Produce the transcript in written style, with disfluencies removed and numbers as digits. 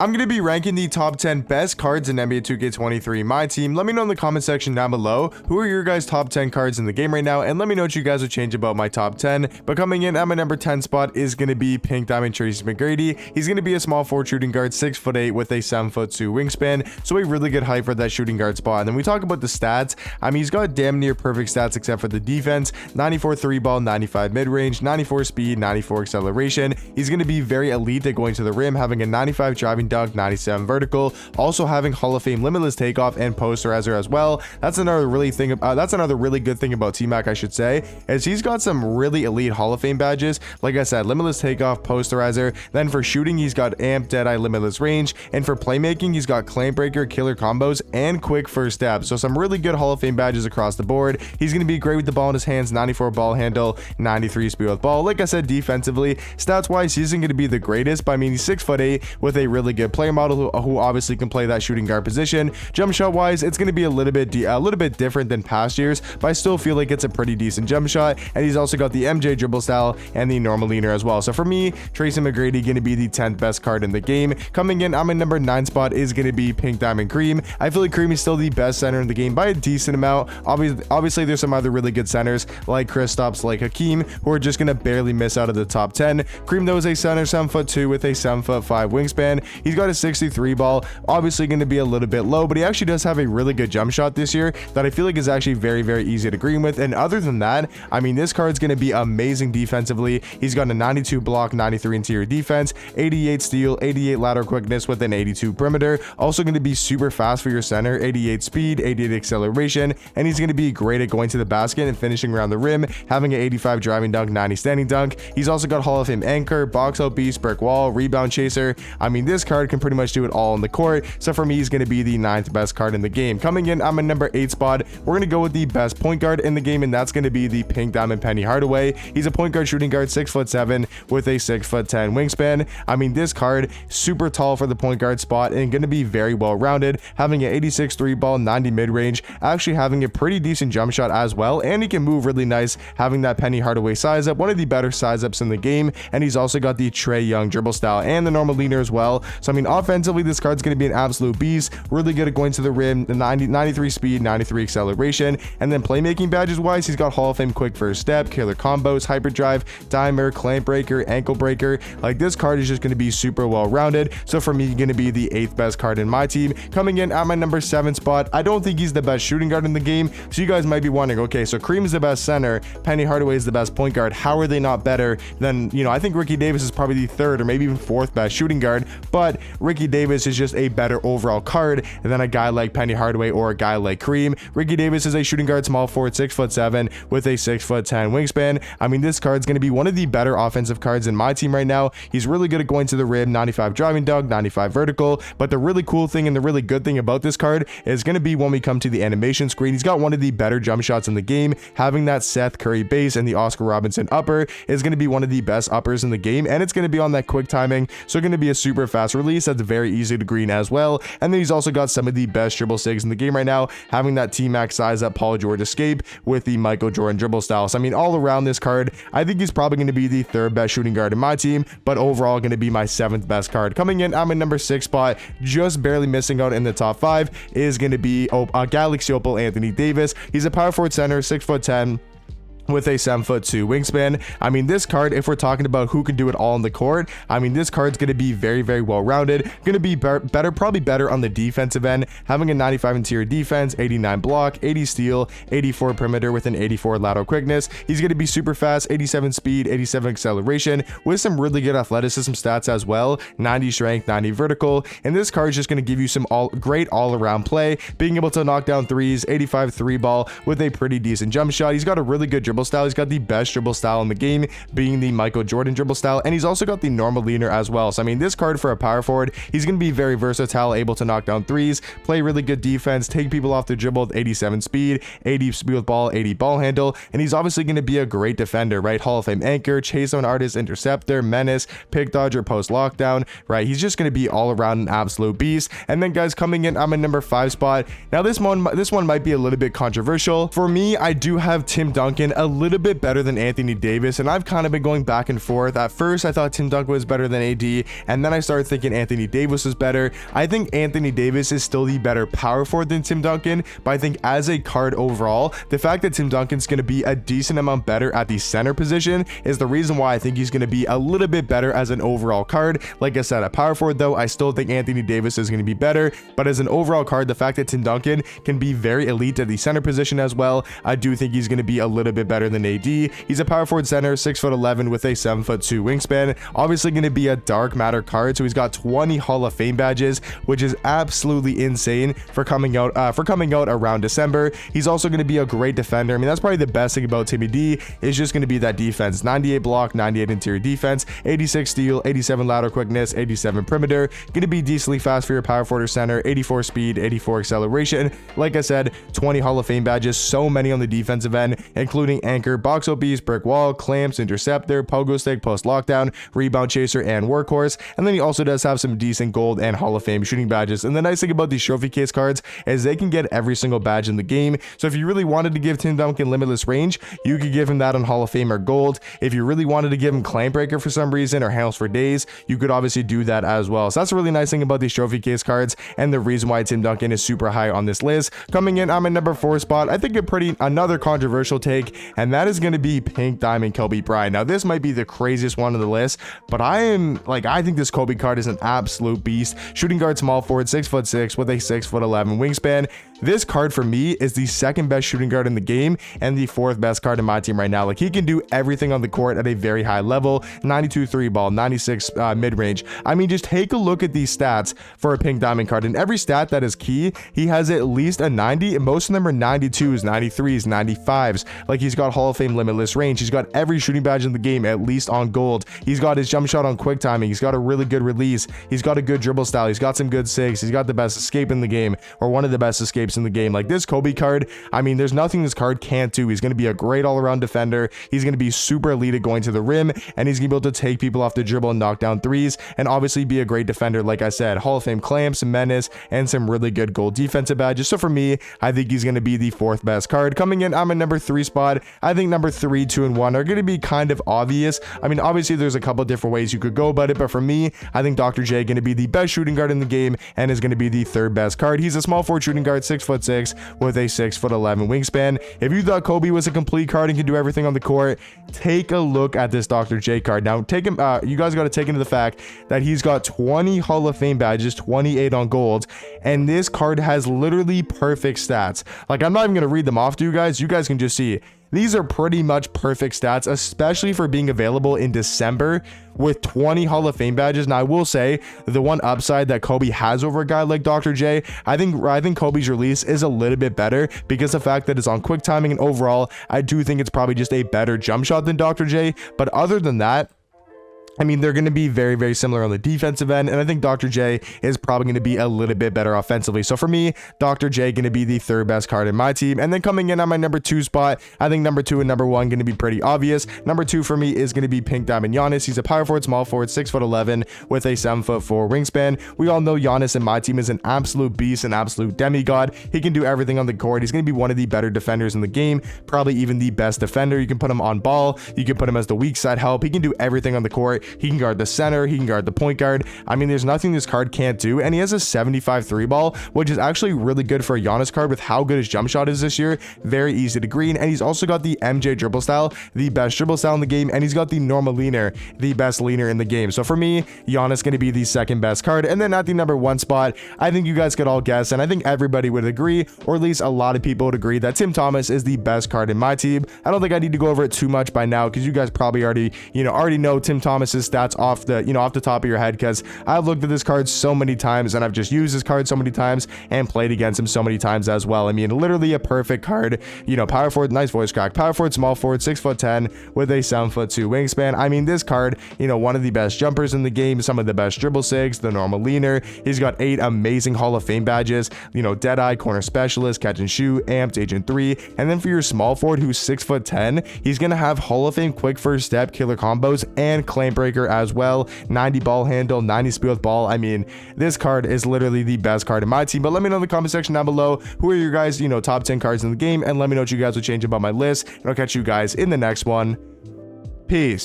I'm going to be ranking the top 10 best cards in NBA 2K23 My Team. Let me know in the comment section down below who are your guys' top 10 cards in the game right now, and let me know what you guys would change about my top 10. But coming in at my number 10 spot is going to be Pink Diamond Tracy McGrady. He's going to be a small forward shooting guard, 6'8" with a 7'2" wingspan, so a really good height for that shooting guard spot. And then we talk about the stats. I mean, he's got damn near perfect stats except for the defense: 94 3 ball, 95 mid-range, 94 speed, 94 acceleration. He's going to be very elite at going to the rim, having a 95 driving dunk, 97 vertical, also having Hall of Fame limitless takeoff and posterizer as well. That's another really good thing about T-Mac, I should say, is he's got some really elite Hall of Fame badges. Like I said, limitless takeoff, posterizer. Then for shooting, he's got amp, deadeye, limitless range, and for playmaking, he's got clamp breaker, killer combos, and quick first step. So some really good Hall of Fame badges across the board. He's going to be great with the ball in his hands, 94 ball handle, 93 speed with ball. Like I said, defensively, stats wise, he isn't going to be the greatest, but I mean, he's 6'8" with a really good player model who obviously can play that shooting guard position. Jump shot wise, it's going to be a little bit different than past years, but I still feel like it's a pretty decent jump shot. And he's also got the MJ dribble style and the normal leaner as well. So for me, Tracy McGrady going to be the 10th best card in the game. Coming in on my number 9 spot is going to be Pink Diamond Cream. I feel like Cream is still the best center in the game by a decent amount. Obviously there's some other really good centers like Kristaps, like Hakeem, who are just going to barely miss out of the top 10. Cream, though, is a center, 7'2" with a 7'5" wingspan. He's got a 63 ball, obviously going to be a little bit low, but he actually does have a really good jump shot this year that I feel like is actually very, very easy to green with. And other than that, I mean, this card's going to be amazing defensively. He's got a 92 block, 93 interior defense, 88 steal, 88 lateral quickness with an 82 perimeter. Also going to be super fast for your center, 88 speed, 88 acceleration, and he's going to be great at going to the basket and finishing around the rim, having an 85 driving dunk, 90 standing dunk. He's also got Hall of Fame anchor, box out beast, brick wall, rebound chaser. I mean, this card can pretty much do it all in the court. So for me, he's going to be the 9th best card in the game. Coming in on my number 8 spot, we're going to go with the best point guard in the game, and that's going to be the Pink Diamond Penny Hardaway. He's a point guard shooting guard, 6'7" with a 6'10" wingspan. I mean, this card, super tall for the point guard spot and going to be very well rounded, having an 86 3 ball, 90 mid range, actually having a pretty decent jump shot as well, and he can move really nice, having that Penny Hardaway size up, one of the better size ups in the game. And he's also got the Trae Young dribble style and the normal leaner as well. So I mean, offensively, this card's going to be an absolute beast, really good at going to the rim, the 93 speed, 93 acceleration. And then playmaking badges wise, he's got Hall of Fame quick first step, killer combos, hyperdrive, dimer, clamp breaker, ankle breaker. Like, this card is just going to be super well rounded. So for me, going to be the 8th best card in my team. Coming in at my number 7 spot, I don't think he's the best shooting guard in the game. So you guys might be wondering, okay, so Cream is the best center, Penny Hardaway is the best point guard. How are they not better than, I think Ricky Davis is probably the 3rd or maybe even 4th best shooting guard, but Ricky Davis is just a better overall card than a guy like Penny Hardaway or a guy like Cream. Ricky Davis is a shooting guard, small forward, 6'7" with a 6'10" wingspan. I mean, this card's going to be one of the better offensive cards in my team right now. He's really good at going to the rim, 95 driving dunk, 95 vertical. But the really cool thing and the really good thing about this card is going to be when we come to the animation screen, he's got one of the better jump shots in the game. Having that Seth Curry base and the Oscar Robinson upper is going to be one of the best uppers in the game, and it's going to be on that quick timing, so going to be a super fast release that's very easy to green as well. And then he's also got some of the best dribble sigs in the game right now, having that T-Mac size up Paul George escape with the Michael Jordan dribble style. So I mean, all around this card, I think he's probably going to be the 3rd best shooting guard in my team, but overall going to be my 7th best card. Coming in at my number 6 spot, just barely missing out in the top 5, is going to be Galaxy Opal Anthony Davis. He's a power forward center, 6'10" with a 7'2" wingspan. I mean, this card, if we're talking about who can do it all on the court, I mean, this card's going to be very, very well rounded, going to be probably better on the defensive end, having a 95 interior defense, 89 block, 80 steal, 84 perimeter with an 84 lateral quickness. He's going to be super fast, 87 speed, 87 acceleration with some really good athleticism stats as well, 90 strength, 90 vertical. And this card is just going to give you some great all-around play, being able to knock down threes, 85 3 ball with a pretty decent jump shot. He's got a really good dribble style. He's got the best dribble style in the game, being the Michael Jordan dribble style, and he's also got the normal leaner as well. So I mean, this card for a power forward, he's going to be very versatile, able to knock down threes, play really good defense, take people off the dribble with 87 speed, 80 speed with ball, 80 ball handle, and he's obviously going to be a great defender, right? Hall of Fame anchor, chase on artist, interceptor, menace, pick dodger, post lockdown, right? He's just going to be all around an absolute beast. And then guys, coming in, I'm a number 5 spot. Now this one might be a little bit controversial. For me, I do have Tim Duncan a little bit better than Anthony Davis, and I've kind of been going back and forth. At first, I thought Tim Duncan was better than AD, and then I started thinking Anthony Davis was better. I think Anthony Davis is still the better power forward than Tim Duncan, but I think as a card overall, the fact that Tim Duncan's going to be a decent amount better at the center position is the reason why I think he's going to be a little bit better as an overall card. Like I said, at power forward though, I still think Anthony Davis is going to be better, but as an overall card, the fact that Tim Duncan can be very elite at the center position as well, I do think he's going to be a little bit better than AD. He's a power forward center, 6'11" with a 7'2" wingspan, obviously going to be a dark matter card, so he's got 20 Hall of Fame badges, which is absolutely insane for coming out around December. He's also going to be a great defender. I mean, that's probably the best thing about Timmy D is just going to be that defense. 98 block, 98 interior defense, 86 steal, 87 lateral quickness, 87 perimeter. Going to be decently fast for your power forward or center, 84 speed, 84 acceleration. Like I said, 20 Hall of Fame badges, so many on the defensive end, including anchor, box OBs, brick wall, clamps, interceptor, pogo stick, post lockdown, rebound chaser, and workhorse. And then he also does have some decent gold and Hall of Fame shooting badges. And the nice thing about these trophy case cards is they can get every single badge in the game. So if you really wanted to give Tim Duncan limitless range, you could give him that on Hall of Fame or gold. If you really wanted to give him clamp breaker for some reason or handles for days, you could obviously do that as well. So that's a really nice thing about these trophy case cards and the reason why Tim Duncan is super high on this list. Coming in, I'm at number 4 spot. I think another controversial take, and that is going to be Pink Diamond Kobe Bryant. Now this might be the craziest one on the list, but I think this Kobe card is an absolute beast. Shooting guard, small forward, 6'6" with a 6'11" wingspan. This card for me is the second best shooting guard in the game and the 4th best card in my team right now. Like, he can do everything on the court at a very high level. 92 3 ball, 96 mid-range. I mean, just take a look at these stats for a Pink Diamond card, and every stat that is key, he has at least a 90, and most of them are 92s, 93s, 95s. Like, he's got Hall of Fame limitless range. He's got every shooting badge in the game at least on gold. He's got his jump shot on quick timing. He's got a really good release. He's got a good dribble style. He's got some good sigs. He's got the best escape in the game, or one of the best escapes in the game. Like, this Kobe card, I mean, there's nothing this card can't do. He's going to be a great all-around defender. He's going to be super elite at going to the rim, and he's going to be able to take people off the dribble and knock down threes, and obviously be a great defender. Like I said, Hall of Fame clamps, menace, and some really good gold defensive badges. So for me, I think he's going to be the 4th best card. Coming in, I'm at number 3 spot. I think number 3, 2, and 1 are going to be kind of obvious. I mean, obviously there's a couple different ways you could go about it, but for me, I think Dr. J going to be the best shooting guard in the game and is going to be the 3rd best card. He's a small forward shooting guard, 6'6" with a 6'11" wingspan. If you thought Kobe was a complete card and could do everything on the court, take a look at this Dr. J card. Now, you guys got to take into the fact that he's got 20 Hall of Fame badges, 28 on gold, and this card has literally perfect stats. Like, I'm not even going to read them off to you guys. You guys can just see. These are pretty much perfect stats, especially for being available in December with 20 Hall of Fame badges. Now, I will say the one upside that Kobe has over a guy like Dr. J, I think Kobe's release is a little bit better because the fact that it's on quick timing, and overall, I do think it's probably just a better jump shot than Dr. J. But other than that, I mean, they're going to be very, very similar on the defensive end, and I think Dr. J is probably going to be a little bit better offensively. So for me, Dr. J going to be the 3rd best card in my team. And then coming in on my number 2 spot, I think number 2 and number 1 going to be pretty obvious. Number 2 for me is going to be Pink Diamond Giannis. He's a power forward, small forward, 6'11" with a 7'4" wingspan. We all know Giannis in my team is an absolute beast, an absolute demigod. He can do everything on the court. He's going to be one of the better defenders in the game, probably even the best defender. You can put him on ball. You can put him as the weak side help. He can do everything on the court. He can guard the center. He can guard the point guard. I mean, there's nothing this card can't do. And he has a 75 3 ball, which is actually really good for a Giannis card with how good his jump shot is this year. Very easy to green. And he's also got the MJ dribble style, the best dribble style in the game. And he's got the normal leaner, the best leaner in the game. So for me, Giannis going to be the 2nd best card. And then at the number 1 spot, I think you guys could all guess, and I think everybody would agree, or at least a lot of people would agree, that Tim Thomas is the best card in my team. I don't think I need to go over it too much by now because you guys probably already know Tim Thomas's stats off the top of your head, because I've looked at this card so many times and I've just used this card so many times and played against him so many times as well. I mean, literally a perfect card. Power forward, nice voice crack, power forward, small forward, 6'10" with a 7'2" wingspan. I mean, this card, one of the best jumpers in the game, some of the best dribble sigs, the normal leaner. He's got 8 amazing Hall of Fame badges, Deadeye, corner specialist, catch and shoot, amped, agent 3. And then for your small forward who's 6'10", he's gonna have Hall of Fame quick first step, killer combos, and clamp breaker as well, 90 ball handle, 90 speed with ball. I mean, this card is literally the best card in my team. But let me know in the comment section down below who are your guys, top 10 cards in the game, and let me know what you guys would change about my list, and I'll catch you guys in the next one. Peace.